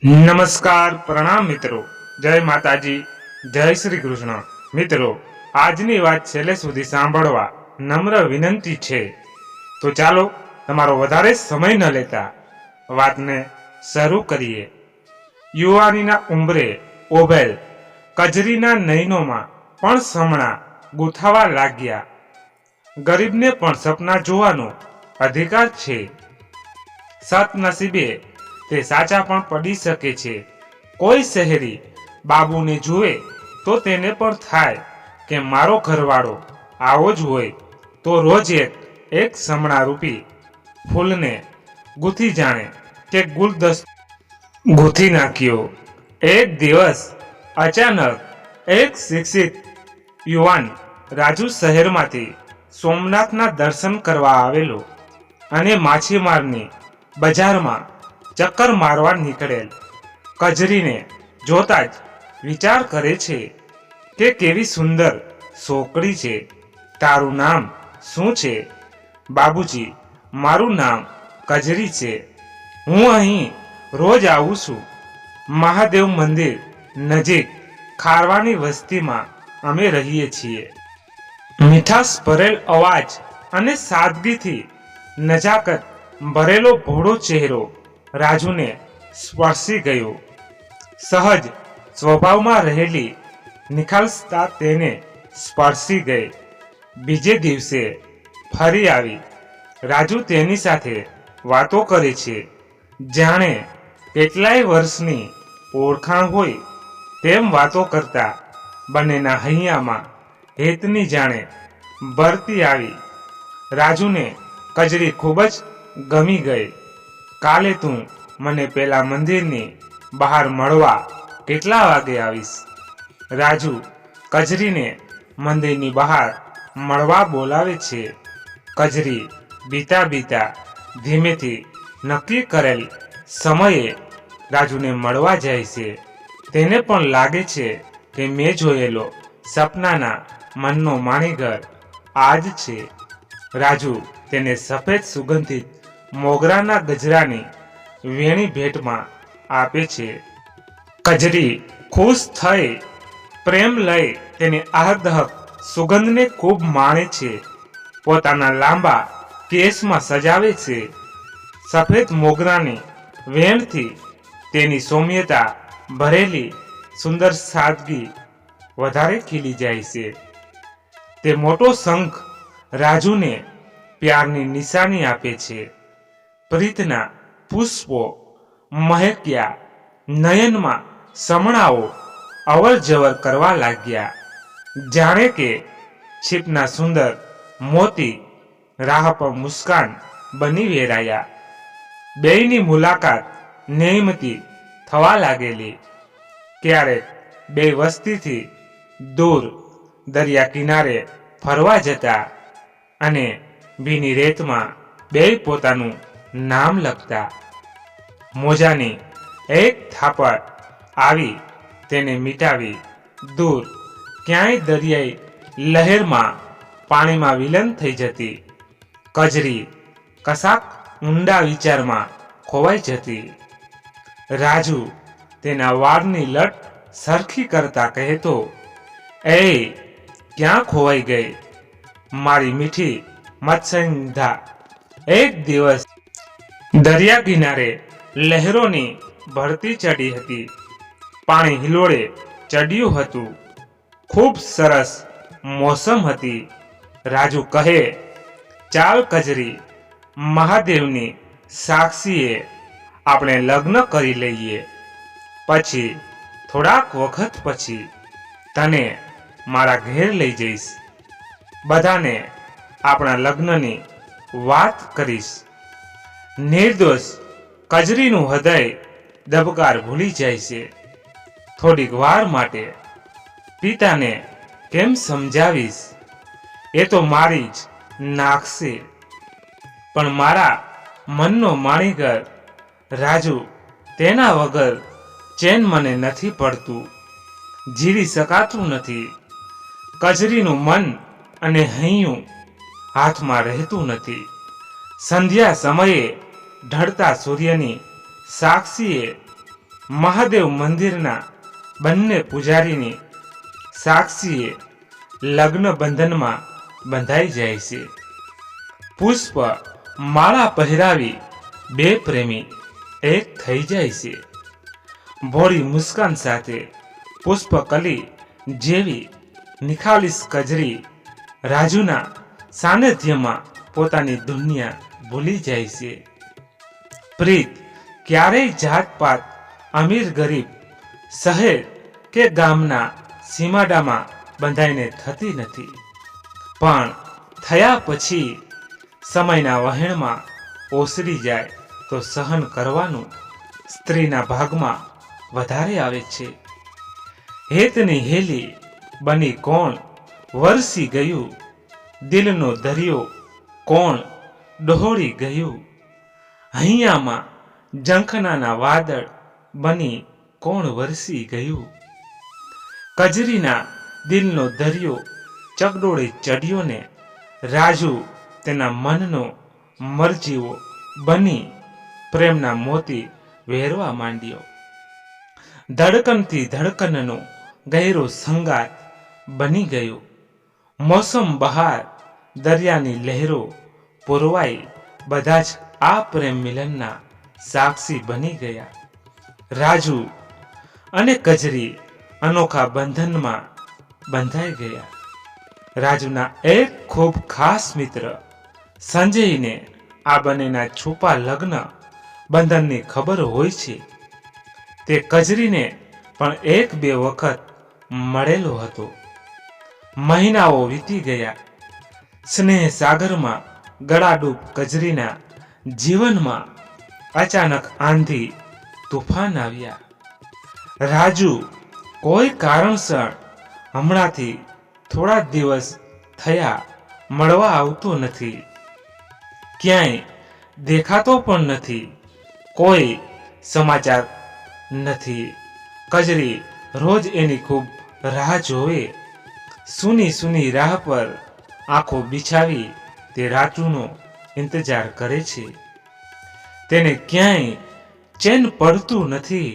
નમસ્કાર, પ્રણામ મિત્રો. જય માતાજી, જય શ્રી કૃષ્ણ. મિત્રો, આજની વાત છેલ્લે સુધી સાંભળવા નમ્ર વિનંતી છે. તો ચાલો તમારો વધારે સમય ન લેતા વાતને શરૂ કરીએ. યુવાનીના ઉંબરે ઓભેલ કજરીના નયનોમાં પણ સમણા ગૂંથાવા લાગ્યા. ગરીબને પણ સપના જોવાનો અધિકાર છે. સદનસીબે તે સાચા પણ પડી શકે છે. કોઈ શહેરી બાબુને જુએ તો તેને પણ થાય કે મારો ઘરવાળો આવો જ હોય તો રોજ એક સમણા રૂપી ફૂલને ગૂંથી જાણે કે ગુલદસ્તો ગૂંથી નાખ્યો. એક દિવસ અચાનક એક શિક્ષિત યુવાન રાજુ શહેરમાંથી સોમનાથના દર્શન કરવા આવેલો અને માછીમારની બજારમાં ચક્કર મારવા નીકળેલ કજરીને જોતા જ વિચાર કરે છે કે કેવી સુંદર છોકરી છે. તારું નામ શું છે? બાબુજી, મારું નામ કજરી છે. હું અહીં રોજ આવું છું. મહાદેવ મંદિર નજીક ખારવાની વસ્તીમાં અમે રહીએ છીએ. મીઠાશ ભરેલ અવાજ અને સાદગીથી નજાકત ભરેલો ભોળો ચહેરો રાજુને સ્પર્શી ગયો. સહજ સ્વભાવમાં રહેલી નિખાલસતા તેને સ્પર્શી ગઈ. બીજે દિવસે ફરી આવી. રાજુ તેની સાથે વાતો કરે છે, જાણે કેટલાય વર્ષની ઓળખાણ હોય તેમ વાતો કરતા બંનેના હૈયામાં હેતની જાણે ભરતી આવી. રાજુને કજરી ખૂબ જ ગમી ગઈ. કાલે તું મને પેલા મંદિરની બહાર મળવા કેટલા વાગે આવીશ? રાજુ કજરીને મંદિરની બહાર મળવા બોલાવે છે. કજરી બીતા બીતા ધીમેથી નક્કી કરેલ સમયે રાજુને મળવા જાય છે. તેને પણ લાગે છે કે મેં જોયેલો સપનાના મનનો માણીઘર આ જ છે. રાજુ તેને સફેદ સુગંધિત મોગરાના ગજરાની વેણી ભેટમાં આપે છે. કજરી ખુશ થઈ પ્રેમ લઈ તેની આહ્લાદક સુગંધને ખૂબ માણે છે. પોતાના લાંબા કેસમાં સજાવે છે. સફેદ મોગરાની વેણથી તેની સૌમ્યતા ભરેલી સુંદર સાદગી વધારે ખીલી જાય છે. તે મોટો શંખ રાજુને પ્યારની નિશાની આપે છે. પ્રીતના પુષ્પો મહેક્યા. નયનમાં સમણાઓ અવર જવર કરવા લાગ્યા. જાણે કે છીપના સુંદર મોતી રાહ પર મુસ્કાન બની વેરાયા. બેયની મુલાકાત નેમતી થવા લાગેલી. ક્યારેક બે વસ્તીથી દૂર દરિયા કિનારે ફરવા જતા અને ભીની રેતમાં બેય પોતાનું નામ લખતા. મોજાની એક થાપટ આવી તેને મિટાવી દૂર ક્યાંય દરિયાઈ લહેરમાં પાણીમાં વિલીન થઈ જતી. કજરી કશાક ઊંડા વિચારમાં ખોવાઈ જતી. રાજુ તેના વાળની લટ સરખી કરતા કહેતો, એ ક્યાં ખોવાઈ ગઈ મારી મીઠી મત્સ્યગંધા? એક દિવસ દરિયા કિનારે લહેરોની ભરતી ચડી હતી. પાણી હિલોળે ચડ્યું હતું. ખૂબ સરસ મોસમ હતી. રાજુ કહે, ચાલ કજરી, મહાદેવની સાક્ષીએ આપણે લગ્ન કરી લઈએ. પછી થોડાક વખત પછી તને મારા ઘેર લઈ જઈશ. બધાને આપણા લગ્નની વાત કરીશ. નિર્દોષ કજરીનું હૃદય દબકાર ભૂલી જાય છે. થોડીક વાર માટે પિતાને કેમ સમજાવીશ? એ તો મારી જ નાખશે. પણ મારા મનનો માણીઘર રાજુ, તેના વગર ચેન મને નથી પડતું. જીવી શકાતું નથી. કજરીનું મન અને હૈયું હાથમાં રહેતું નથી. સંધ્યા સમયે ઢળતા સૂર્યની સાક્ષીએ મહાદેવ મંદિરના બંને પૂજારીની સાક્ષીએ લગ્ન બંધનમાં બંધાઈ જાય છે. પુષ્પ માળા પહેરાવી બે પ્રેમી એક થઈ જાય છે. ભોળી મુસ્કાન સાથે પુષ્પકલી જેવી નિખાલીસ કજરી રાજુના સાનિધ્યમાં પોતાની દુનિયા ભૂલી જાય છે. પ્રીત ક્યારેય જાતપાત, અમીર ગરીબ, શહેર કે ગામના સીમાડામાં બંધાઈને થતી નથી, પણ થયા પછી સમયના વહેણમાં ઓસરી જાય તો સહન કરવાનું સ્ત્રીના ભાગમાં વધારે આવે છે. હેતની હેલી બની કોણ વરસી ગયું, દિલનો દરિયો કોણ ડહોળી ગયું, હૈયામાં ઝંખનાના વાદળ બની કોણ વરસી ગયું. કજરીના દિલનો દરિયો ચકડોળે ચડ્યો ને રાજુ તેના મનનો મરજીવો બની પ્રેમના મોતી વહેરવા માંડ્યો. ધડકનથી ધડકનનો ગહેરો સંગાત બની ગયો. મોસમ બહાર દરિયાની લહેરો પુરવાઈ બધા જ આ પ્રેમ મિલનના સાક્ષી બની ગયા. રાજુ અને કજરી અનોખા બંધનમાં બંધાઈ ગયા. રાજુના એક ખૂબ ખાસ મિત્ર સંજયને આ બંનેના છુપા લગ્ન બંધનની ખબર હોય છે. તે કજરીને પણ એક બે વખત મળેલો હતો. મહિનાઓ વીતી ગયા. સ્નેહ સાગરમાં ગળાડૂબ કજરીના જીવનમાં અચાનક આંધી તુફાન આવ્યા. રાજુ કોઈ કારણસર હમણાંથી થોડા દિવસ થયા મળવા આવતો નથી, ક્યાંય દેખાતો પણ નથી, કોઈ સમાચાર નથી. કજરી રોજ એની ખૂબ રાહ જોવે. સૂની સૂની રાહ પર આંખો બિછાવી તે રાજુનો ઇંતજાર કરે છે. તેને ક્યાંય ચેન પડતું નથી.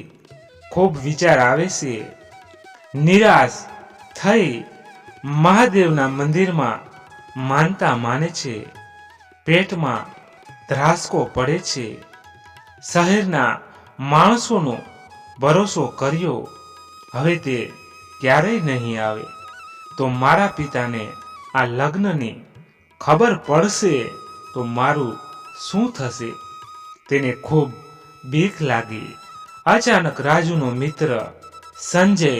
ખૂબ વિચાર આવે છે. નિરાશ થઈ મહાદેવના મંદિરમાં માનતા માને છે. પેટમાં ધ્રાસકો પડે છે. શહેરના માણસોનો ભરોસો કર્યો, હવે તે ક્યારેય નહીં આવે તો મારા પિતાને આ લગ્નની ખબર પડશે તો મારું શું થશે? તેને ખૂબ બીક લાગી. અચાનક રાજુનો મિત્ર સંજય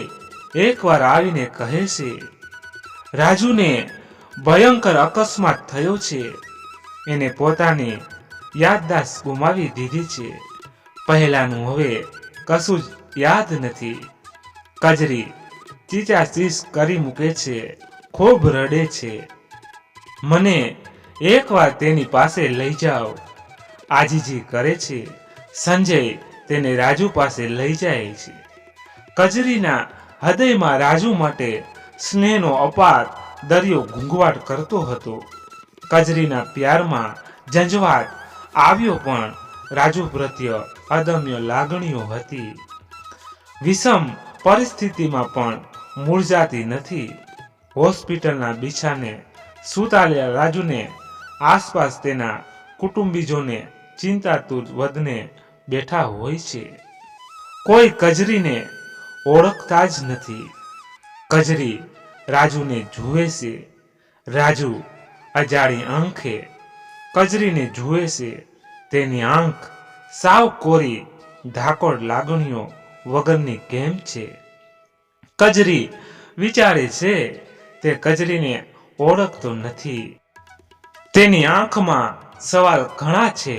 એકવાર આવીને કહે છે, રાજુને ભયંકર અકસ્માત થયો છે. એને પોતાની યાદદાસ્ત ગુમાવી દીધી છે. પહેલાનું હવે કશું જ યાદ નથી. કજરી ચીચાચીસ કરી મૂકે છે, ખૂબ રડે છે. મને એકવાર તેની પાસે લઈ જાઓ, આજીજી કરે છે. સંજય તેને રાજુ પાસે લઈ જાય છે. કજરીના હૃદયમાં રાજુ માટે સ્નેહનો અપાર દરિયો ઘૂંઘવાટ કરતો હતો. કજરીના પ્યારમાં ઝંઝવાટ આવ્યો, પણ રાજુ પ્રત્યે અદમ્ય લાગણીઓ હતી. વિષમ પરિસ્થિતિમાં પણ મૂળજાતી નથી. હોસ્પિટલના બિછાને સૂતાલેલા રાજુને આસપાસ તેના કુટુંબીજોને ચિંતાતુર વધને બેઠા હોય છે. કોઈ કજરીને ઓળખતા જ નથી. કજરી રાજુને જુએ છે. રાજુ અજાણી આંખે કજરીને જુએ છે. તેની આંખ સાવ કોરી ધાકોડ લાગણીઓ વગરની કેમ છે? કજરી વિચારે છે તે કજરીને ઓળખતો નથી. તેની આંખમાં સવાલ ઘણા છે.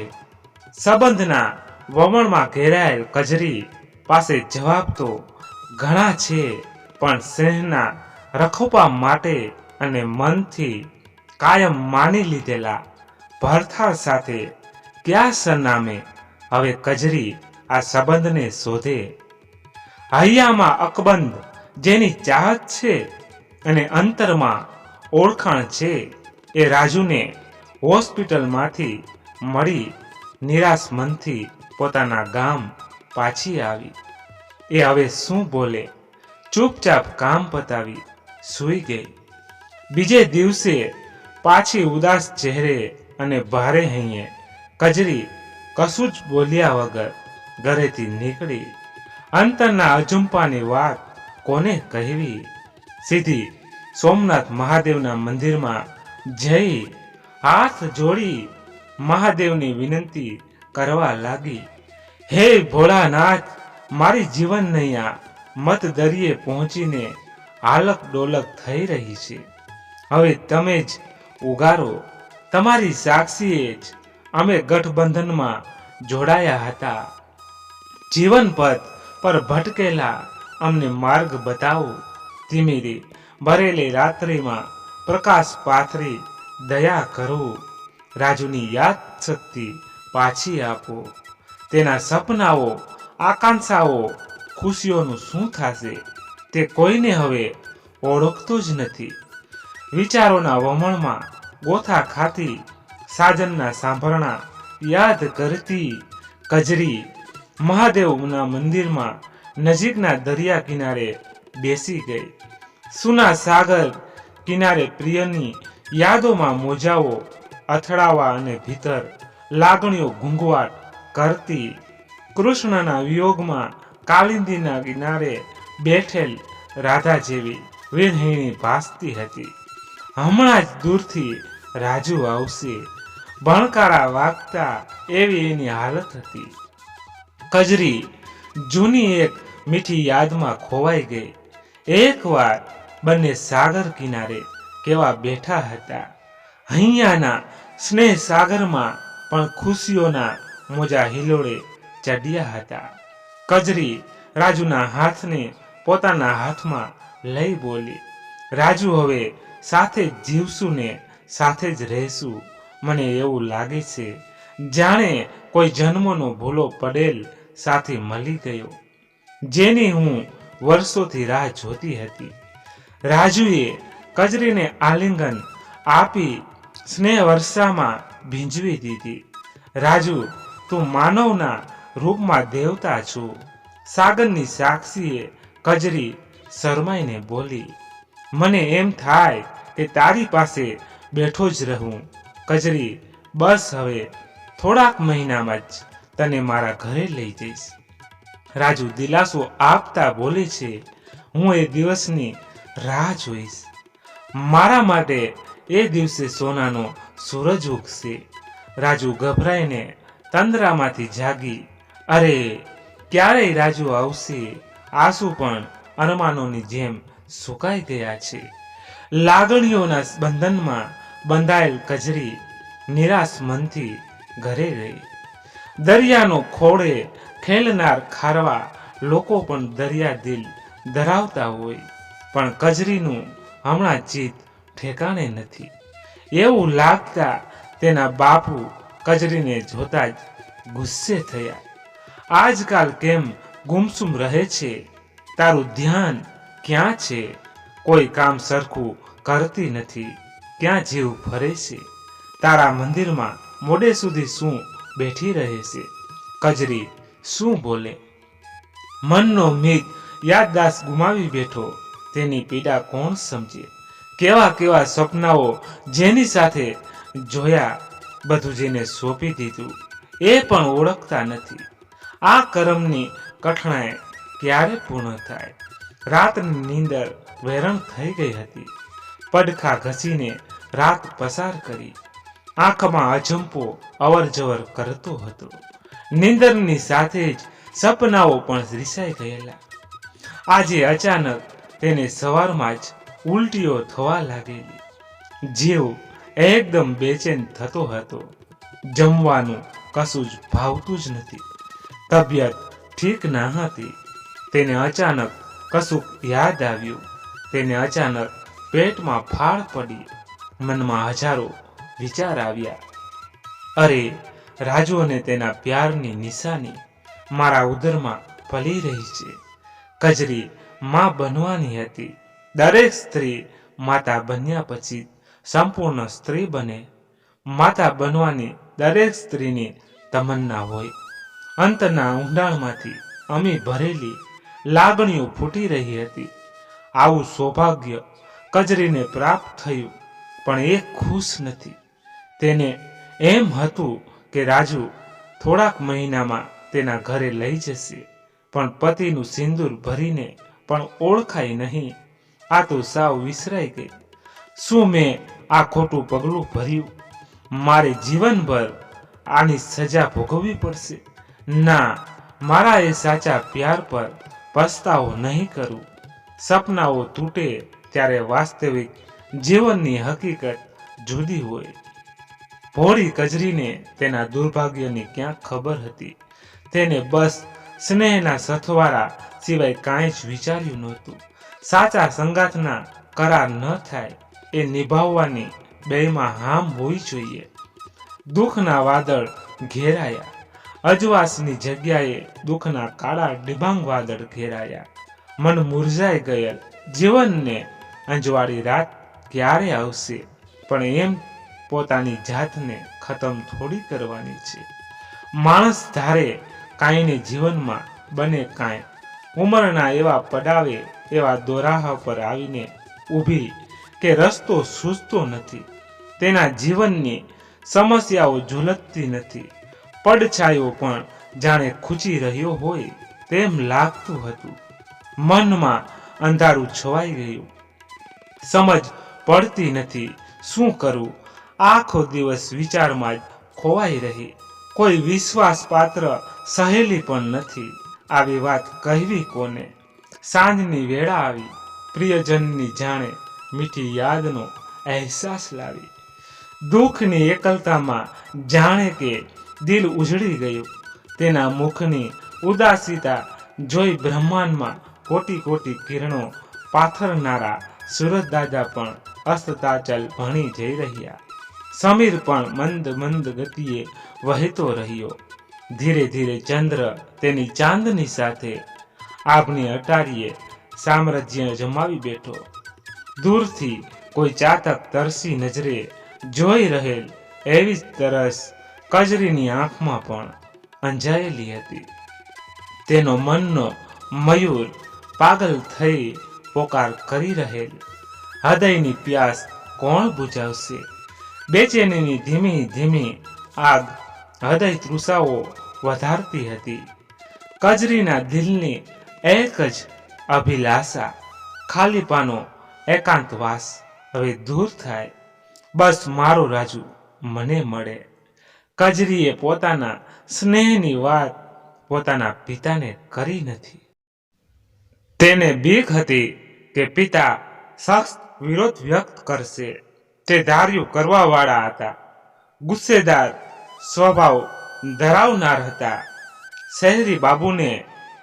સંબંધના વમણમાં ઘેરાયેલ કજરી પાસે જવાબ તો ઘણા છે, પણ સ્નેહના રખોપા માટે અને મનથી કાયમ માની લીધેલા ભરથાળ સાથે કયા સરનામે હવે કજરી આ સંબંધને શોધે? હૈયામાં અકબંધ જેની ચાહત છે અને અંતરમાં ઓળખાણ છે, એ રાજુને હોસ્પિટલમાંથી મળી નિરાશ મનથી પોતાના ગામ પાછી આવી. એ હવે શું બોલે? ચૂપચાપ કામ પતાવી સૂઈ ગઈ. બીજે દિવસે પાછી ઉદાસ ચહેરે અને ભારે હૈયે કજરી કશું જ બોલ્યા વગર ઘરેથી નીકળી. અંતરના અજંપાની વાત કોને કહેવી? સીધી સોમનાથ મહાદેવના મંદિરમાં જઈ હાથ જોડી મહાદેવની વિનંતી કરવા લાગી. હે ભોળાનાથ, મારી જીવન નૈયા મત દરિયે પહોંચીને હાલક ડોલક થઈ રહી છે. હવે તમે જ ઉગારો. તમારી સાક્ષીએ જ અમે ગઠબંધનમાં જોડાયા હતા. જીવન પથ પર ભટકેલા અમને માર્ગ બતાવો. ધીમીરી ભરેલી રાત્રિમાં પ્રકાશ પાથરી દયા કરો. રાજુની યાદ શક્તિ પાછી આપો. તેના સપનાઓ, આકાંક્ષાઓ, ખુશીઓનું શું થશે તે કોઈને હવે ઓળખતું જ નથી. વિચારોના વમણમાં ગોથા ખાતી સાજનના સાંભળણા યાદ કરતી કજરી મહાદેવના મંદિરમાં નજીકના દરિયા કિનારે બેસી ગઈ. સુના સાગર કિનારે પ્રિયની યાદોમાં મોજાઓ અથડાવા અને ભીતર લાગણીઓ ઘૂંઘવાટ કરતી. કૃષ્ણના વિયોગમાં કાલિંદીના કિનારે બેઠેલ રાધા જેવી વિરહિણી ભાસતી હતી. હમણાં જ દૂરથી રાજુ આવશે, ભણકારા વાગતા એવી એની હાલત હતી. કજરી જૂની એક મીઠી યાદમાં ખોવાઈ ગઈ. એકવાર બંને સાગર કિનારે કેવા બેઠા હતા. હૈયાના સ્નેહ સાગરમાં પણ ખુશીઓના મોજા હિલોળે ચડ્યા હતા. કજરી રાજુના હાથને પોતાના હાથમાં લઈ બોલી, રાજુ, હવે સાથે જ જીવશું ને સાથે જ રહેશું. મને એવું લાગે છે જાણે કોઈ જન્મનો ભૂલો પડેલ સાથી મળી ગયો, જેની હું વર્ષોથી રાહ જોતી હતી. રાજુએ કજરીને આલિંગન આપી સ્નેહ વર્ષામાં ભીંજવી દીધી. રાજુ, તું માનવના રૂપમાં દેવતા છું. સાગરની સાક્ષીએ કજરી શરમાઈને બોલી, મને એમ થાય કે તારી પાસે બેઠો જ રહું. કજરી, બસ હવે થોડાક મહિનામાં જ તને મારા ઘરે લઈ જઈશ. રાજુ દિલાસો આપતા બોલે છે, હું એ દિવસની રાહ જોઈશ. મારા માટે એ દિવસે સોનાનો સૂરજ ઉગશે. રાજુ ગભરાઈને તંદ્રામાંથી જાગી. અરે, ક્યારેય રાજુ આવશે? આંસુ પણ અરમાનોની જેમ સુકાઈ ગયા છે. લાગણીઓના બંધનમાં બંધાયેલ કજરી નિરાશ મનથી ઘરે ગઈ. દરિયાનો ખોળે ખેલનાર ખારવા લોકો પણ દરિયા દિલ ધરાવતા હોય, પણ કજરીનું હમણાં ચિત્ત ઠેકાણે નથી. એવું લાગતા તેના બાપુ કજરીને જોતા જ ગુસ્સે થયા. આજકાલ કેમ ગુમસુમ રહે છે? તારું ધ્યાન ક્યાં છે? કોઈ કામ સરખું કરતી નથી. ક્યાં જીવ ફરે છે? તારા મંદિરમાં મોડે સુધી શું બેઠી રહે છે? કજરી શું બોલે? મનનો મિત યાદદાસ્ત ગુમાવી બેઠો. તેની પીડા કોણ સમજે? કેવા કેવા સપનાઓ જેની સાથે જોયા, બધું જેને સોંપી દીધું એ પણ ઓળખતા નથી. આ કરમની કઠણાઈ ક્યારે પૂર્ણ થાય? રાતની નીંદર વેરણ થઈ ગઈ હતી. પડખા ઘસીને રાત પસાર કરી. આંખમાં અજંપો અવર જવર કરતો હતો. નીંદરની સાથે જ સપનાઓ પણ રીસાઈ ગયેલા. આજે અચાનક તેને સવારમાં જ ઉલટીઓ થવા લાગેલી. જીવ એકદમ બેચેન થતો હતો. જમવાનું કશું જ ભાવતું જ નથી. તબિયત ઠીક ન હતી. તેને અચાનક કશુંક યાદ આવ્યું. તેને અચાનક પેટમાં ફાળ પડી. મનમાં હજારો વિચાર આવ્યા. અરે, રાજુ અને તેના પ્યારની નિશાની મારા ઉદરમાં ફલી રહી છે. કજરી માં બનવાની હતી. દરેક સ્ત્રી માતા બન્યા પછી સંપૂર્ણ સ્ત્રી બને. માતા બનવાની દરેક સ્ત્રીની તમન્ના હોય. અંતના ઊંડાણમાંથી અમી ભરેલી લાગણીઓ ફૂટી રહી હતી. આવું સૌભાગ્ય કજરીને પ્રાપ્ત થયું, પણ એ ખુશ નથી. તેને એમ હતું કે રાજુ થોડાક મહિનામાં તેના ઘરે લઈ જશે, પણ પતિનું સિંદૂર ભરીને પણ ઓળખાય નહીં. આ તો સાવ વિસરાઈ ગઈ. શું મેં આ ખોટું પગલું ભર્યું? મારે જીવનભર આની સજા ભોગવવી પડશે. ના, મારા એ સાચા પ્યાર પર પસ્તાવો નહીં કરું. સપનાઓ તૂટે ત્યારે વાસ્તવિક જીવનની હકીકત જુદી હોય. ભોળી કજરીને તેના દુર્ભાગ્યની ક્યાંક ખબર હતી. તેને બસ સ્નેહના સથવારા સિવાય કાંઈ જ વિચાર્યું નહોતું. સાચા સંગાથના કરાર ન થાય એ નિભાવવાની બેયમાં હામ હોવી જોઈએ. દુઃખના વાદળ ઘેરાયા. અજવાસની જગ્યાએ દુઃખના કાળા ડિબાંગ વાદળ ઘેરાયા. મન મુરઝાઈ ગયેલ જીવનને અંજવાળી રાત ક્યારે આવશે? પણ એમ પોતાની જાતને ખતમ થોડી કરવાની છે. માણસ ધારે કાંઈને જીવનમાં બને કાંઈ. ઉંમરના એવા પડાવે એવા દોરાહા પર આવીને ઊભી કે રસ્તો સૂઝતો નથી. તેના જીવનની સમસ્યાઓ ઝૂલતતી નથી. પડછાયો પણ જાણે ખૂંચી રહ્યો હોય તેમ લાગતું હતું. મનમાં અંધારું છવાઈ ગયું. સમજ પડતી નથી શું કરું. આખો દિવસ વિચારમાં જ ખોવાઈ રહી. કોઈ વિશ્વાસપાત્ર સહેલી પણ નથી. આવી વાત કહેવી કોને? સાંજની વેળા આવી. પ્રિયજનની જાણે મીઠી યાદનો અહેસાસ લાવી. દુઃખની એકલતામાં જાણે કે દિલ ઉજળી ગયું. તેના મુખની ઉદાસીતા જોઈ બ્રહ્માંડમાં કોટી કોટી કિરણો પાથરનારા સૂરજદાદા પણ અસ્તતાચલ ભણી જઈ રહ્યા. સમીર પણ મંદ મંદ ગતિએ વહેતો રહ્યો. ધીરે ધીરે ચંદ્ર તેની ચાંદની સાથે આભની અટારીએ સામ્રાજ્ય જમાવી બેઠો. દૂરથી કોઈ ચાતક તરસી નજરે જોઈ રહેલ એવી જ તરસ કજરીની આંખમાં પણ અંજાયેલી હતી. તેનો મનનો મયુર પાગલ થઈ પોકાર કરી રહેલ. હૃદયની પ્યાસ કોણ બુજાવશે? બેચેનીની ધીમી ધીમી આગ હૃદય તૃષાઓ વધારતી હતી. કજરીના દિલની એક જ અભિલાષા, ખાલીપાનો એકાંતવાસ હવે દૂર થાય. બસ મારો રાજુ મને મળે. કજરીએ પોતાના સ્નેહની વાત પોતાના પિતાને કરી નથી. તેને બીક હતી કે પિતા સખ્ત વિરોધ વ્યક્ત કરશે. તે ધાર્યું કરવાવાળા હતા. ગુસ્સેદાર સ્વભાવ ધરાવનાર હતા. શહેરી બાબુને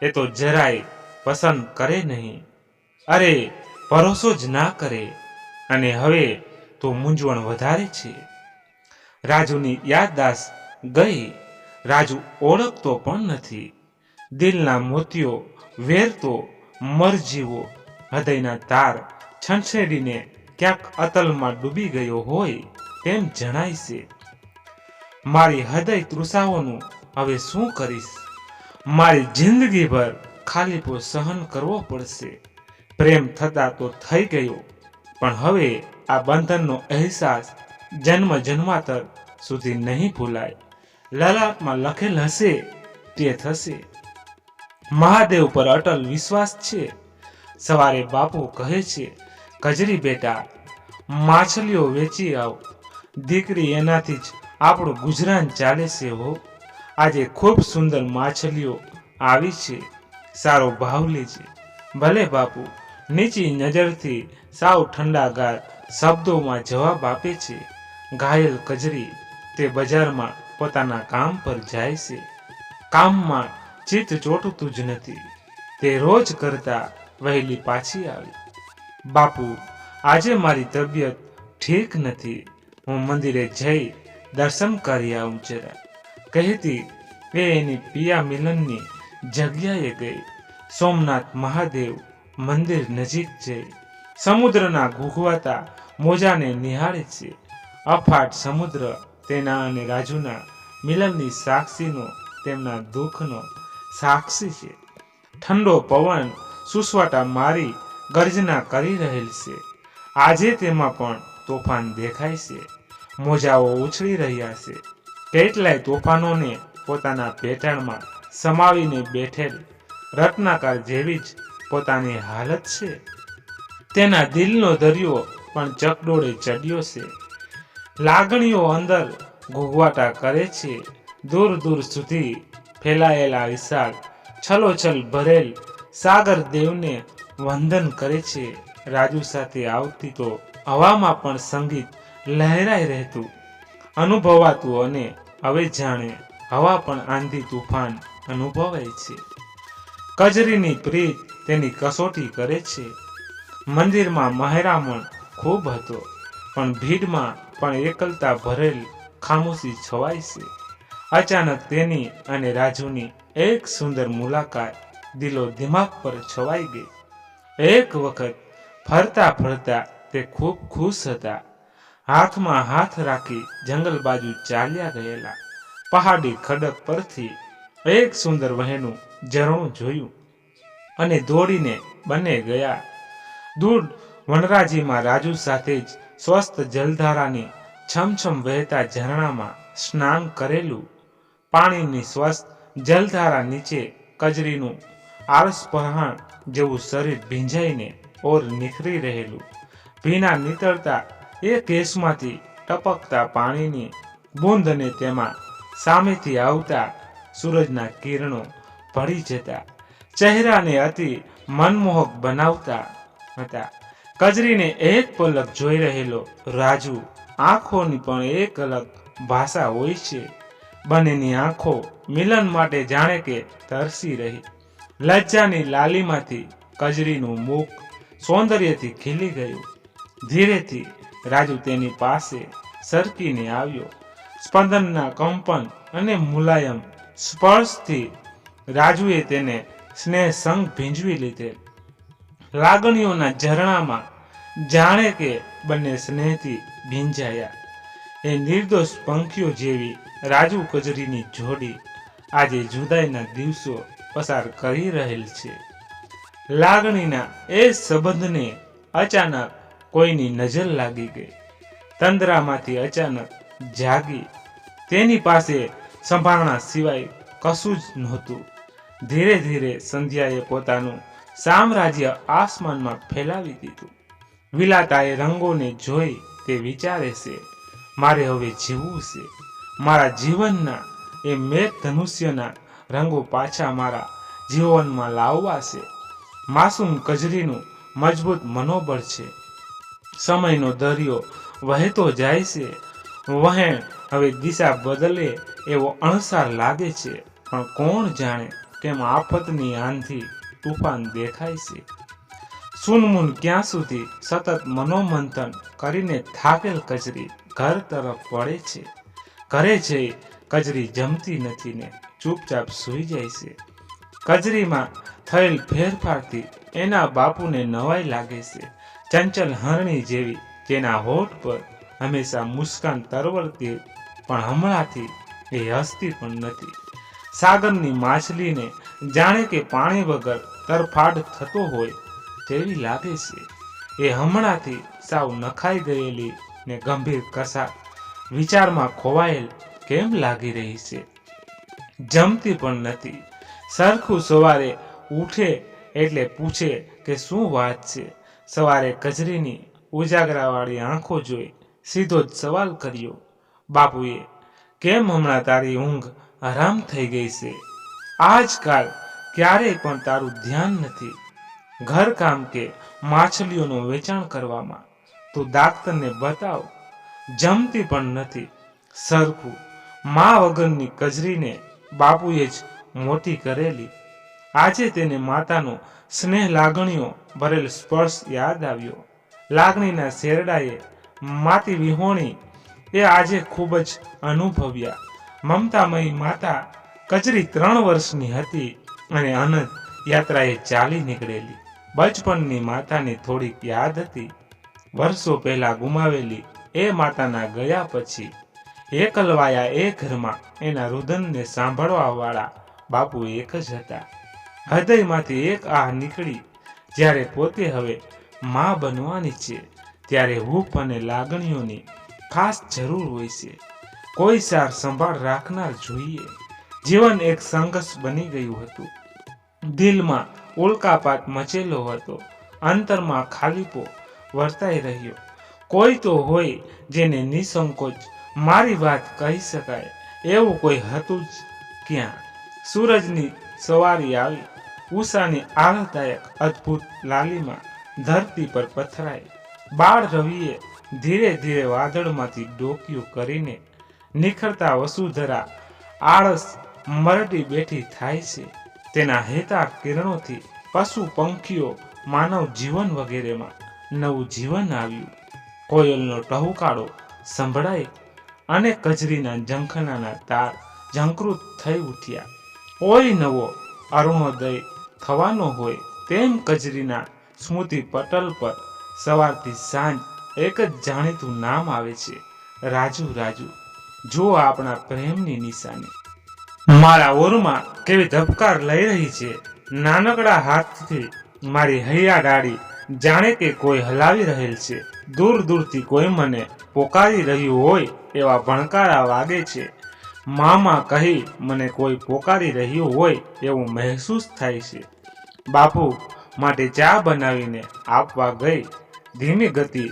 એ તો જરાય પસંદ કરે નહીં. અરે ભરોસો જ ના કરે. અને હવે તો મૂંઝવણ વધારે છે. રાજુની યાદદાસ્ત ગઈ. રાજુ ઓળખતો પણ નથી. દિલના મોતીઓ વેરતો મરજીવો હૃદયના તાર છંછેડીને ક્યાંક અતલમાં ડૂબી ગયો હોય તેમ જણાય છે. મારી હૃદય તૃષાઓનું હવે શું કરીશ? મારી જિંદગીભર ખાલીપો સહન કરવો પડશે. પ્રેમ થતા તો થઈ ગયો, પણ હવે આ બંધનનો અહેસાસ જન્મ જન્માતર સુધી નહીં ભૂલાય. લલાટમાં લખેલ હશે તે થશે. મહાદેવ પર અટલ વિશ્વાસ છે. સવારે બાપુ કહે છે, કજરી બેટા, માછલીઓ વેચી આવ. દીકરી, એનાથી જ આપણું ગુજરાન ચાલે છે હો. આજે ખૂબ સુંદર માછલીઓ આવી છે, સારો ભાવ લેજે. ભલે બાપુ. નીચી નજરથી સાવ ઠંડાગાર શબ્દોમાં જવાબ આપે છે. ઘાયલ કજરી તે બજારમાં પોતાના કામ પર જાય છે. કામમાં ચિત્ત ચોટતું જ નથી. તે રોજ કરતા વહેલી પાછી આવી. બાપુ, આજે મારી તબિયત ઠીક નથી. હું મંદિરે જઈ દર્શન કરી આવું જરા, કહેતી એ એની પિયા મિલનની જગ્યાએ ગઈ. સોમનાથ મહાદેવ મંદિર નજીક જઈ સમુદ્રના ઘૂઘવાતા મોજાને નિહાળે છે. અફાટ સમુદ્ર તેના અને રાજુના મિલનની સાક્ષીનો, તેમના દુઃખનો સાક્ષી છે. ઠંડો પવન સુસવાટા મારી ગર્જના કરી રહેલ છે. આજે તેમાં પણ તોફાન દેખાય છે. મોજાઓ ઉછળી રહ્યા છે. કેટલાય તોફાનોને પોતાના પેટાળમાં સમાવીને બેઠેલ રત્નાકર જેવી જ પોતાની હાલત છે. તેના દિલનો દરિયો પણ ચકડોળે ચડ્યો છે. લાગણીઓ અંદર ઘૂઘવાટા કરે છે. દૂર દૂર સુધી ફેલાયેલા વિશાળ છલોછલ ભરેલ સાગર દેવને વંદન કરે છે. રાજુ સાથે આવતી તો હવામાં પણ સંગીત લહેરાઈ રહેતું અનુભવાતું અને હવે જાણે હવા પણ આંધી તુફાન અનુભવાય છે. કજરીની પ્રીત તેની કસોટી કરે છે. મંદિરમાં મહેરામણ ખૂબ હતો, પણ ભીડમાં પણ એકલતા ભરેલ ખામોશી છવાય છે. અચાનક તેની અને રાજુની એક સુંદર મુલાકાત દિલો દિમાગ પર છવાઈ ગઈ. એક વખત ફરતા ફરતા તે ખૂબ ખુશ હતા. હાથમાં હાથ રાખી જંગલ બાજુ ચાલ્યા ગયેલા. પહાડી ખડક પરથી એક સુંદર વહેણું ઝરણું જોયું અને દોડીને બંને ગયા. દૂર વનરાજીમાં રાજુ સાથે જ સ્વસ્થ જલધારાની છમછમ વહેતા ઝરણામાં સ્નાન કરેલું. પાણીની સ્વસ્થ જલધારા નીચે કજરીનું આરસપહાણ જેવું શરીર ભીંજાઈને ઓર નિખરી રહેલું. ભીના નીતરતા એ કેસમાંથી ટપકતા પાણીની બૂંદ અને તેમાં સામેથી આવતા સૂરજના કિરણો ભળી જતા ચહેરાને અતિ મનમોહક બનાવતા હતા. કજરીને એક પલક જોઈ રહેલો રાજુ આંખોની પણ એક અલગ ભાષા હોય છે. બંનેની આંખો મિલન માટે જાણે કે તરસી રહી. લજ્જાની લાલીમાંથી કજરીનું મુખ સૌંદર્યથી ખીલી ગયું. ધીરેથી રાજુ તેની પાસે સરકીને આવ્યો. સ્પંદનના કંપન અને મુલાયમ સ્પર્શથી રાજુએ તેને સ્નેહ સંગ ભીંજવી લીધેલ. લાગણીઓના ઝરણામાં જાણે કે બંને સ્નેહથી ભીંજાયા. એ નિર્દોષ પંખીઓ જેવી રાજુ કજરીની જોડી આજે જુદાઈના દિવસો પસાર કરી રહેલ છે. લાગણીના એ સંબંધને અચાનક કોઈની નજર લાગી ગઈ. તંદ્રામાંથી અચાનક જાગી. તેની પાસે સંભાળણા સિવાય કશું જ નહોતું. ધીરે ધીરે સંધ્યાએ પોતાનું સામ્રાજ્ય આસમાનમાં ફેલાવી દીધું. વિલાતા એ રંગોને જોઈ તે વિચારે છે, મારે હવે જીવવું છે. મારા જીવનના એ મેઘ ધનુષ્યના રંગો પાછા મારા જીવનમાં લાવવા છે. માસૂમ કજરીનું મજબૂત મનોબળ છે. સમયનો દરિયો વહેતો જાય છે. વહેણ હવે દિશા બદલે એવો અણસાર લાગે છે. પણ કોણ જાણે કેમ આફતની આંધી તુફાન દેખાય છે. સુનમુન ક્યાં સુધી સતત મનોમંથન કરીને થાકેલ કજરી ઘર તરફ વળે છે. ઘરે જઈ કજરી જમતી નથી ને ચૂપચાપ સૂઈ જાય છે. કજરીમાં થયેલ ફેરફારથી એના બાપુને નવાઈ લાગે છે. ચંચલ હરણી જેવી તેના હોઠ પર હંમેશા મુસ્કાન તરવરતી, પણ હમણાંથી એ હસતી પણ નથી. સાગરની માછલીને જાણે કે પાણી વગર તરફાડ થતો હોય તેવી લાગે છે. એ હમણાંથી સાવ નખાઈ ગયેલી ને ગંભીર કસા વિચારમાં ખોવાયેલ કેમ લાગી રહી છે. જમતી પણ નથી. સરખું સવારે ઉઠે એટલે પૂછે કે શું વાત છે. સવારે કજરીની ઉજાગરાવાળી આંખો જોઈ સીધો જ સવાલ કર્યો, બાપુએ, કેમ હમણાં તારી ઊંઘ હરામ થઈ ગઈ છે? આજકાલ ક્યારેય પણ તારું ધ્યાન નથી ઘરકામ કે માછલીઓનું વેચાણ કરવામાં. તું દાક્તરને બતાવ. જમતી પણ નથી સરખું. મા વગરની કજરીને બાપુએ જ મોટી કરેલી. આજે તેને માતાનો સ્નેહ લાગણીઓ ભરેલ સ્પર્શ યાદ આવ્યો. લાગણીના શેરડાએ માતી વિહોણી એ આજે ખૂબ જ અનુભવ્યા. મમતામયી માતા કજરી 3 વર્ષની હતી અને અનંત યાત્રાએ ચાલી નીકળેલી. બચપનની માતાને થોડીક યાદ હતી. વર્ષો પહેલા ગુમાવેલી એ માતાના ગયા પછી એકલવાયા એ ઘરમાં એના રુદનને સાંભળવા વાળા બાપુ એક જ હતા. હૃદયમાંથી એક આહ નીકળી, જ્યારે પોતે હવે માં બનવાની છે ત્યારે હૂંફ અને લાગણીઓની ખાસ જરૂર હોય છે. કોઈ સાર સંભાળ રાખનાર જોઈએ. જીવન એક સંઘર્ષ બની ગયું હતું. દિલમાં ઉલ્કાપાત મચેલો હતો. અંતરમાં ખાલીપો વર્તાઈ રહ્યો. કોઈ તો હોય જેને નિસંકોચ મારી વાત કહી શકાય એવું કોઈ હતું જ ક્યાં? સૂરજની સવારી આવી. ઉષાની આહલાદાયક અદ્ભુત લાલીમાં ધરતી પર પથરાઈ. બાળ રવિએ ધીરે ધીરે વાદળમાંથી ડોકિયું કરીને નિખરતા વસુધરા આળસ મરડી બેઠી થાય છે. તેના હેતા કિરણોથી પશુ પંખીઓ માનવ જીવન વગેરેમાં નવું જીવન આવ્યું. કોયલનો ટહુકારો સંભળાય અને કજરીના ઝંખનાના તાર ઝંકૃત થઈ ઉઠ્યા. કોઈ નવો અરુણોદય થવાનો હોય તેમ કજરીના સ્મૃતિ પટલ પર સવારથી સાંજ એક જ જાણીતું નામ આવે છે, રાજુ. રાજુ, જો આપણા પ્રેમની નિશાની મારા ઓરમાં કેવી ધબકાર લઈ રહી છે. નાનકડા હાથથી મારી હૈયા ડાળી જાણે કે કોઈ હલાવી રહેલ છે. દૂર દૂરથી કોઈ મને પોકારી રહ્યું હોય એવા ભણકારા વાગે છે. મામા કહી મને કોઈ પોકારી રહ્યું હોય એવું મહેસૂસ થાય છે. બાપુ માટે ચા બનાવીને આપવા ગઈ ધીમી ગતિ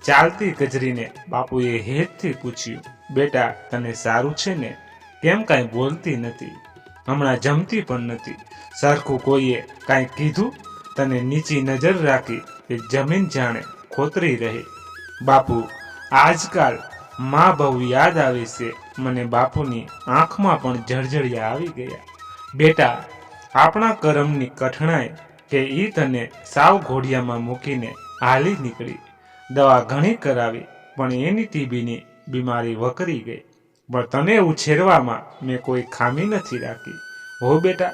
ચાલતી કજરીને બાપુએ હેતથી પૂછ્યું, બેટા તને સારું છે ને? કેમ કાંઈ બોલતી નથી? હમણાં જમતી પણ નથી. સરખું કોઈએ કાંઈ કીધું? તને નીચી નજર રાખી કે જમીન જાણે ખોતરી રહે. બાપુ, આજકાલ માં બહુ યાદ આવે છે મને. બાપુની આંખમાં પણ જળજળિયા આવી ગયા. બેટા, આપણા કરમની કઠણાઈ કે ઈ તને સાવ ઘોડિયામાં મૂકીને હાલી નીકળી. દવા ઘણી કરાવી પણ એની ટીબીની બીમારી વકરી ગઈ. પણ તને ઉછેરવામાં મેં કોઈ ખામી નથી રાખી. હો બેટા,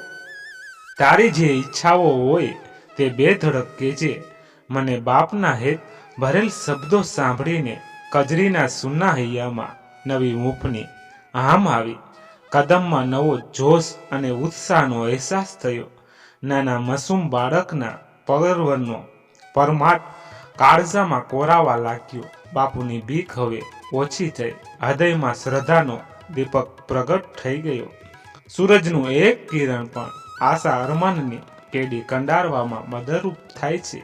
તારી જે ઈચ્છાઓ હોય તે બેધડક કહેજે. મને બાપના હેત ભરેલ શબ્દો સાંભળીને કજરીના સૂના હૈયામાં નવી ઊંફની આમ આવી. કદમમાં નવો જોશ અને ઉત્સાહનો અહેસાસ થયો. નાના માસૂમ બાળકના પગરવનો પરમાટ કાળજામાં કોરાવા લાગ્યો. બાપુની બીક હવે ઓછી થઈ. હૃદયમાં શ્રદ્ધાનો દીપક પ્રગટ થઈ ગયો. સૂરજનું એક કિરણ પણ આશા અરમાનની કેડી કંડારવામાં મદદરૂપ થાય છે.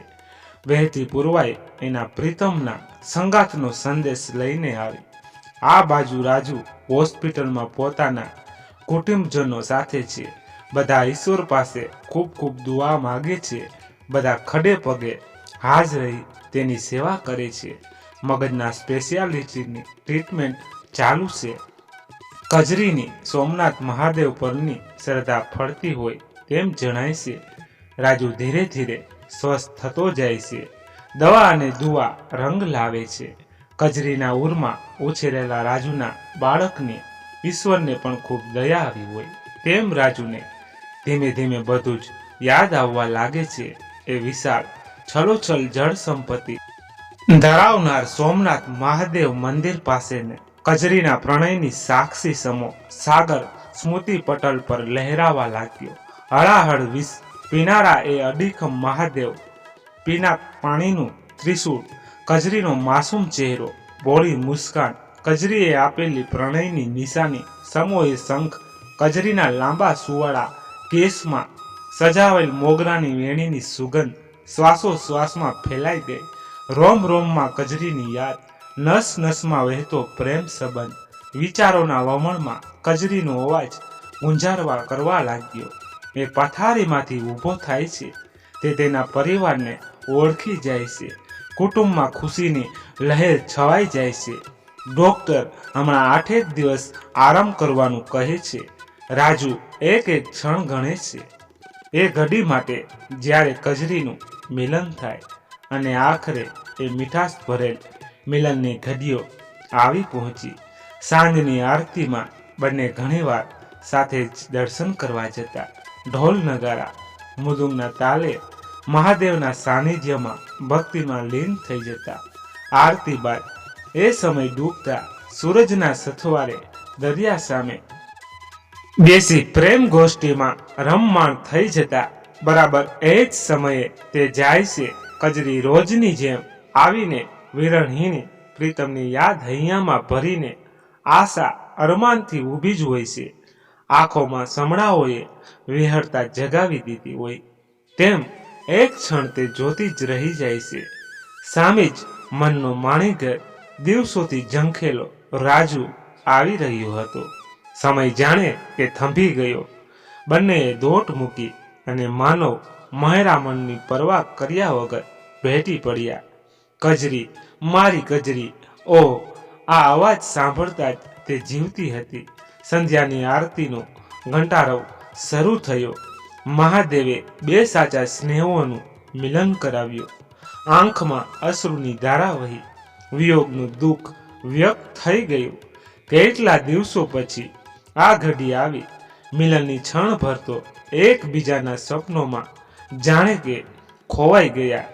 વહેતી પૂર્વાય એના પ્રીતમના સંગાથનો સંદેશ લઈને આવી. આ બાજુ રાજુ હોસ્પિટલમાં પોતાના કુટુંબજનો સાથે છે. બધા ઈશ્વર પાસે ખૂબ ખૂબ દુઆ માગે છે. બધા ખડે પગે હાજરી તેની સેવા કરે છે. મગજના સ્પેશિયાલિટીની ટ્રીટમેન્ટ ચાલુ છે. કજરીની સોમનાથ મહાદેવ પરની શ્રદ્ધા ફળતી હોય તેમ જણાય છે. રાજુ ધીરે ધીરે સ્વસ્થ થતો જાય છે. દવા અને દુઆ રંગ લાવે છે. કજરીના ઉરમાં ઉછેરેલા રાજુના બાળકને ઈશ્વરને પણ ખૂબ દયા આવી હોય તેમ રાજુને ધીમે ધીમે બધું જ યાદ આવવા લાગે છે. એ વિશાળ છલોછલ જળ સંપત્તિ ધરાવનાર સોમનાથ મહાદેવ મંદિર પાસેને કજરીના પ્રણયની સાક્ષી સમો સાગર સ્મૃતિ પટલ પર લહેરાવા લાગ્યો. હળાહળ વિષ પીનારા એ અડીખમ મહાદેવ, પીનાક પાણીનું ત્રિશૂળ, કજરીનો માસૂમ ચહેરો, ભોળી મુસ્કાન, કજરીએ આપેલી પ્રણયની નિશાની સમો એ શંખ, કજરીના લાંબા સુવાળા કેસમાં સજાવેલ મોગરાની વેણીની સુગંધ શ્વાસોશ્વાસમાં ફેલાઈ ગઈ. રોમ રોમમાં કજરીની યાદ, નસ નસમાં વહેતો પ્રેમ સંબંધ. વિચારોના વમણમાં કજરીનો અવાજ ગુંજારવા કરવા લાગ્યો. એ પથારીમાંથી ઊભો થાય છે. તે તેના પરિવારને ઓળખી જાય છે. કુટુંબમાં ખુશીની લહેર છવાઈ જાય છે. ડોક્ટર હમણાં 8 દિવસ આરામ કરવાનું કહે છે. રાજુ એક એક ક્ષણ ગણે છે. એ ઘડી માટે જ્યારે કજરીનું મિલન થાય અને આખરે એ મીઠાશ ભરેલ મિલનની ઘડીઓ આવી પહોંચી. સાંજની આરતીમાં બંને ઘણીવાર સાથે જ દર્શન કરવા જતા. ઢોલ નગારા મૃદુંગના તાલે મહાદેવના સાનિધ્યમાં ભક્તિમાં લીન થઈ જતા. આરતી બાદ એ સમય ડૂબતા સૂરજના સથવારે દરિયા સામે બેસી પ્રેમ ગોષ્ઠીમાં રમમાણ થઈ જતા. બરાબર એ જ સમયે તે જાય છે. કજરી રોજની જેમ આવીને વિરણહીને પ્રીતમની યાદ હૈયામાં ભરીને આશા અરમાનથી ઊભી જ હોય છે. આંખોમાં સમણાઓએ વિહળતા જગાવી દીધી હોય તેમ એક ક્ષણ તે જોતી જ રહી જાય છે. સામે જ મનનો માણીઘર દિવસોથી ઝંખેલો રાજુ આવી રહ્યો હતો. સમય જાણે કે થંભી ગયો. બંનેએ દોટ મૂકી અને માનવ મહેરામણની પરવા કર્યા વગર ભેટી પડ્યા. કજરી, મારી કજરી, ઓહ! આ અવાજ સાંભળતા જ તે જીવતી હતી. સંધ્યાની આરતીનો ઘંટારવ શરૂ થયો. મહાદેવે બે સાચા સ્નેહોનું મિલન કરાવ્યું. આંખમાં અશ્રુની ધારા વહી. વિયોગનું દુઃખ વ્યક્ત થઈ ગયું. કેટલા દિવસો પછી આ ઘડી આવી. મિલનની ક્ષણ ભરતો એકબીજાના સ્વપ્નોમાં જાણે કે ખોવાઈ ગયા.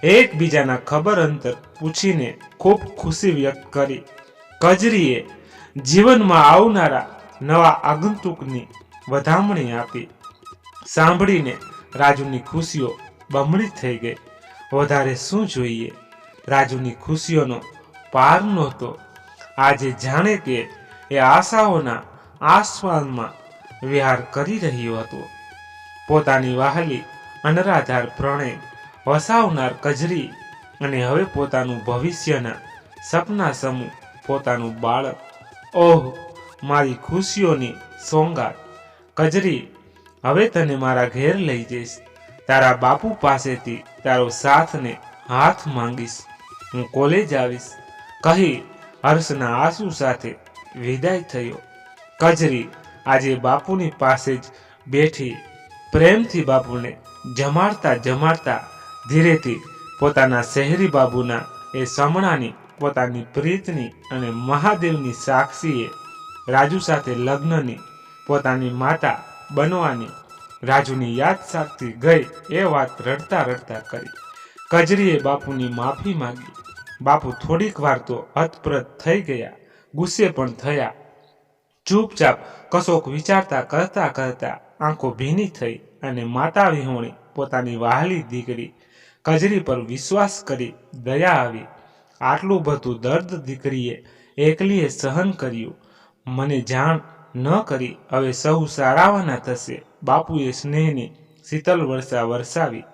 એકબીજાના ખબર અંતર પૂછીને ખૂબ ખુશી વ્યક્ત કરી. કજરીએ જીવનમાં આવનારા નવા આગંતુકની વધામણી આપી. સાંભળીને રાજુની ખુશીઓ બમણી થઈ ગઈ. વધારે શું જોઈએ? રાજુની ખુશીઓનો પાર નહોતો. આજે જાણે કે એ આશાઓના આસમાનમાં વિહાર કરી રહ્યો હતો. પોતાની વહાલી અનરાધાર પ્રણય વસાવનાર કજરી અને હવે પોતાનું ભવિષ્યના સપના સમૂહ પોતાનું બાળક. ઓહ! મારી ખુશીઓની સોંગાત. કજરી, હવે તને મારા ઘેર લઈ જઈશ. તારા બાપુ પાસેથી તારો સાથને હાથ માંગીશ. હું કોલેજ આવીશ કહી હર્ષના આંસુ સાથે વિદાય થયો. કજરી આજે બાપુની પાસે જ બેઠી પ્રેમથી બાપુને જમાડતા જમાડતા ધીરેથી પોતાના શહેરી બાબુના એ સમણાની પોતાની પ્રીતની અને મહાદેવની સાક્ષીએ રાજુ સાથે લગ્નની પોતાની માતા બનવાની રાજુની યાદ સાગતી ગઈ એ વાત રડતા રડતા કરી. કજરીએ બાપુની માફી માંગી. બાપુ થોડીક વાર તો હતપ્રત થઈ ગયા, ગુસ્સે પણ થયા. ચૂપચાપ કશોક વિચારતા કરતા કરતા આંખો ભીની થઈ અને માતા વિહોણી પોતાની વહાલી દીકરી કજરી પર વિશ્વાસ કરી દયા આવી. આટલું બધું દર્દ દીકરીએ એકલીએ સહન કર્યું. મને જાણ ન કરી હવે સહુ સારાવાના થશે. બાપુએ સ્નેહની શીતલ વર્ષા વરસાવી.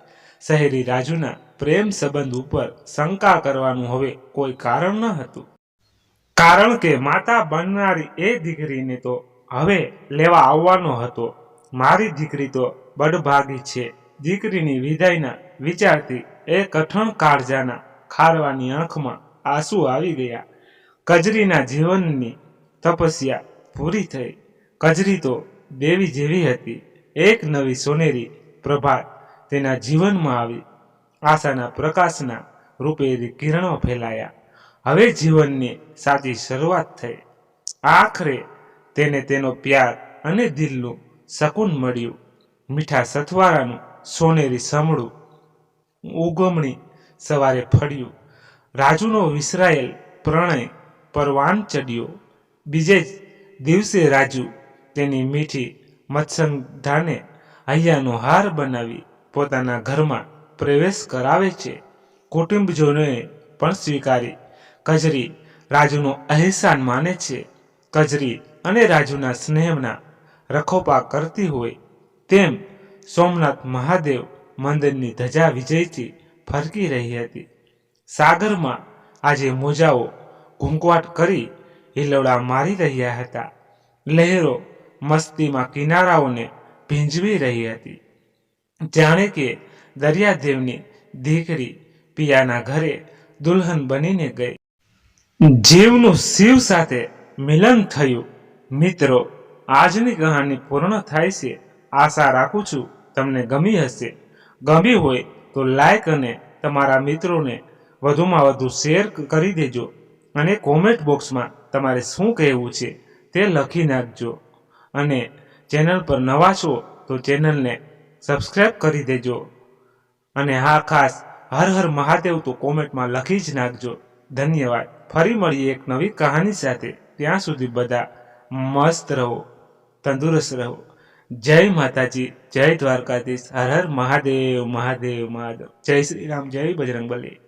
શહેરી રાજુના પ્રેમ સંબંધ ઉપર શંકા કરવાનું હવે કોઈ કારણ ન હતું. કારણ કે માતા બનનારી એ દીકરીને તો હવે લેવા આવવાનો હતો. મારી દીકરી તો બડભાગી છે. દીકરીની વિદાયના વિચારથી એ કઠણ કાળજાના ખારવાની આંખમાં આંસુ આવી ગયા. કજરીના જીવનની તપસ્યા પૂરી થઈ. કજરી તો દેવી જેવી હતી. એક નવી સોનેરી પ્રભાત તેના જીવનમાં આવી. આશાના પ્રકાશના રૂપેરી કિરણો ફેલાયા. હવે જીવનની સાચી શરૂઆત થઈ. આખરે તેને તેનો પ્યાર અને દિલનું શકૂન મળ્યું. મીઠા સથવારાનું સોનેરી સમળું ઉગમણી સવારે ફળ્યું. રાજુનો વિસરાયેલ પ્રણય પરવાન ચડ્યો. બીજે જ દિવસે રાજુ તેની મીઠી મત્સંધાને હૈયાનો હાર બનાવી પોતાના ઘરમાં પ્રવેશ કરાવે છે. કુટુંબજનોએ પણ સ્વીકારી. કજરી રાજુનો અહેસાન માને છે. કજરી અને રાજુના સ્નેહના રખોપા કરતી હોય તેમ સોમનાથ મહાદેવ મંદિરની ધજા વિજયથી ફરકી રહી હતી. સાગરમાં આજે મોજાઓ ઘૂંઘવાટ કરી હિલોડા મારી રહ્યા હતા. લહેરો મસ્તીમાં કિનારાઓને ભીંજવી રહી હતી. જાણે કે દરિયાદેવની દીકરી પિયાના ઘરે દુલ્હન બનીને ગઈ. જીવનું શિવ સાથે મિલન થયું. મિત્રો, આજની કહાની પૂર્ણ થાય છે. આશા રાખું છું તમને ગમી હશે. ગમી હોય તો લાઈક અને તમારા મિત્રોને વધુમાં વધુ શેર કરી દેજો અને કોમેન્ટ બોક્સમાં તમારે શું કહેવું છે તે લખી નાખજો. અને ચેનલ પર નવા છો તો ચેનલને સબસ્ક્રાઈબ કરી દેજો. અને હા, ખાસ હર હર મહાદેવ તો કોમેન્ટમાં લખી જ નાખજો. ધન્યવાદ. ફરી મળીએ એક નવી કહાની સાથે. ત્યાં સુધી બધા મસ્ત રહો, તંદુરસ્ત રહો. જય માતાજી, જય દ્વારકાધીશ, હર હર મહાદેવ મહાદેવ મહાદેવ, જય શ્રી રામ, જય બજરંગ બલી.